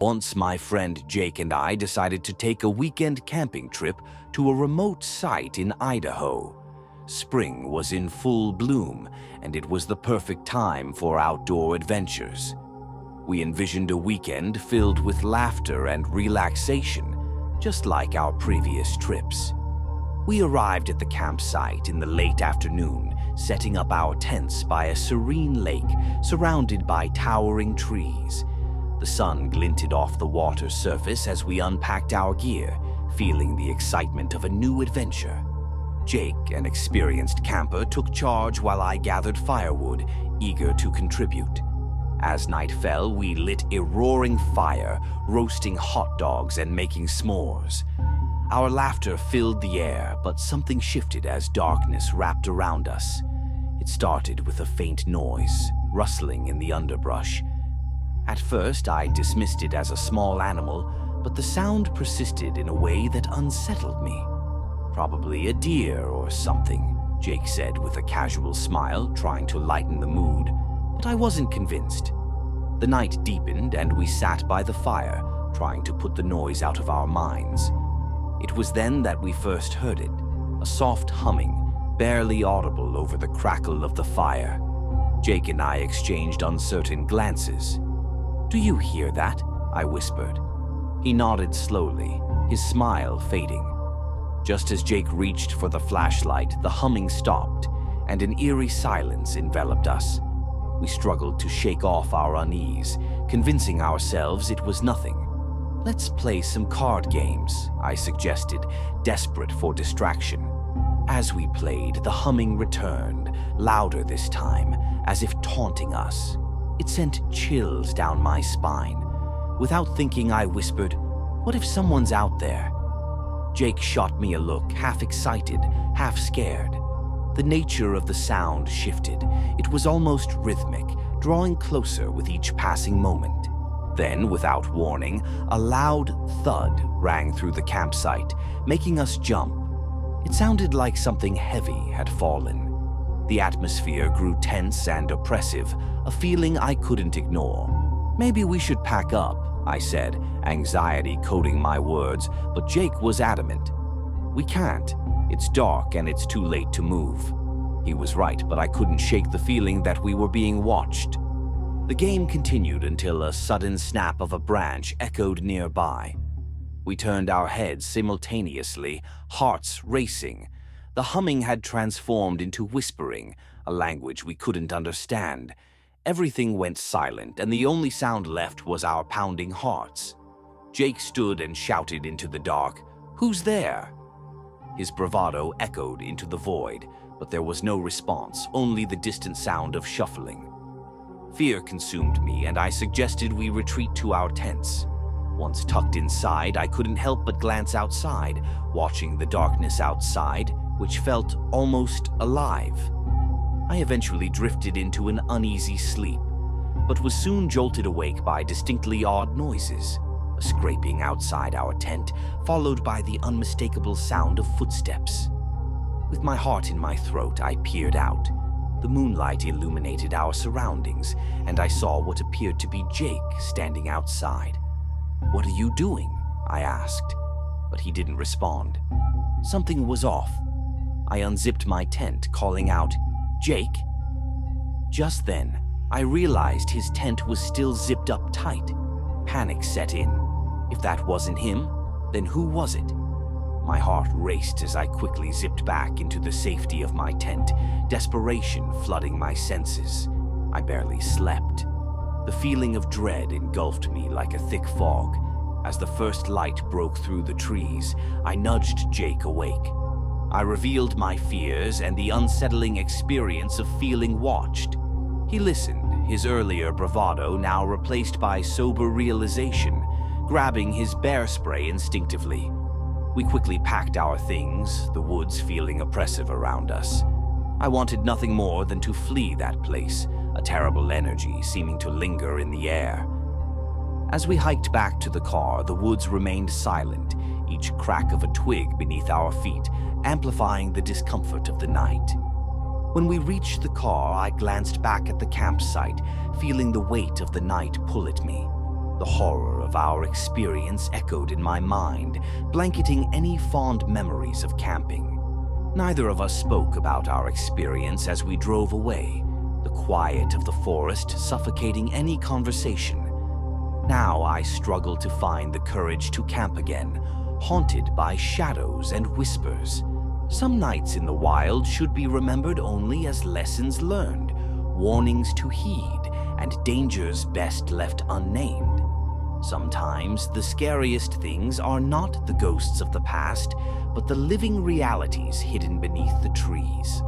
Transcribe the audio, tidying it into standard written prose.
Once my friend Jake and I decided to take a weekend camping trip to a remote site in Idaho. Spring was in full bloom, and it was the perfect time for outdoor adventures. We envisioned a weekend filled with laughter and relaxation, just like our previous trips. We arrived at the campsite in the late afternoon, setting up our tents by a serene lake surrounded by towering trees. The sun glinted off the water's surface as we unpacked our gear, feeling the excitement of a new adventure. Jake, an experienced camper, took charge while I gathered firewood, eager to contribute. As night fell, we lit a roaring fire, roasting hot dogs and making s'mores. Our laughter filled the air, but something shifted as darkness wrapped around us. It started with a faint noise, rustling in the underbrush. At first, I dismissed it as a small animal, but the sound persisted in a way that unsettled me. "Probably a deer or something," Jake said with a casual smile, trying to lighten the mood, but I wasn't convinced. The night deepened and we sat by the fire, trying to put the noise out of our minds. It was then that we first heard it, a soft humming, barely audible over the crackle of the fire. Jake and I exchanged uncertain glances. "Do you hear that?" I whispered. He nodded slowly, his smile fading. Just as Jake reached for the flashlight, the humming stopped, and an eerie silence enveloped us. We struggled to shake off our unease, convincing ourselves it was nothing. "Let's play some card games," I suggested, desperate for distraction. As we played, the humming returned, louder this time, as if taunting us. It sent chills down my spine. Without thinking, I whispered, "What if someone's out there?" Jake shot me a look, half excited, half scared. The nature of the sound shifted. It was almost rhythmic, drawing closer with each passing moment. Then, without warning, a loud thud rang through the campsite, making us jump. It sounded like something heavy had fallen. The atmosphere grew tense and oppressive, a feeling I couldn't ignore. "Maybe we should pack up," I said, anxiety coating my words, but Jake was adamant. "We can't. It's dark and it's too late to move." He was right, but I couldn't shake the feeling that we were being watched. The game continued until a sudden snap of a branch echoed nearby. We turned our heads simultaneously, hearts racing. The humming had transformed into whispering, a language we couldn't understand. Everything went silent, and the only sound left was our pounding hearts. Jake stood and shouted into the dark, "Who's there?" His bravado echoed into the void, but there was no response, only the distant sound of shuffling. Fear consumed me, and I suggested we retreat to our tents. Once tucked inside, I couldn't help but glance outside, watching the darkness outside, which felt almost alive. I eventually drifted into an uneasy sleep, but was soon jolted awake by distinctly odd noises. A scraping outside our tent, followed by the unmistakable sound of footsteps. With my heart in my throat, I peered out. The moonlight illuminated our surroundings, and I saw what appeared to be Jake standing outside. "What are you doing?" I asked, but he didn't respond. Something was off. I unzipped my tent, calling out, "Jake?" Just then, I realized his tent was still zipped up tight. Panic set in. If that wasn't him, then who was it? My heart raced as I quickly zipped back into the safety of my tent, desperation flooding my senses. I barely slept. The feeling of dread engulfed me like a thick fog. As the first light broke through the trees, I nudged Jake awake. I revealed my fears and the unsettling experience of feeling watched. He listened, his earlier bravado now replaced by sober realization, grabbing his bear spray instinctively. We quickly packed our things, the woods feeling oppressive around us. I wanted nothing more than to flee that place, a terrible energy seeming to linger in the air. As we hiked back to the car, the woods remained silent, each crack of a twig beneath our feet amplifying the discomfort of the night. When we reached the car, I glanced back at the campsite, feeling the weight of the night pull at me. The horror of our experience echoed in my mind, blanketing any fond memories of camping. Neither of us spoke about our experience as we drove away, the quiet of the forest suffocating any conversation. Now I struggled to find the courage to camp again, haunted by shadows and whispers. Some nights in the wild should be remembered only as lessons learned, warnings to heed, and dangers best left unnamed. Sometimes the scariest things are not the ghosts of the past, but the living realities hidden beneath the trees.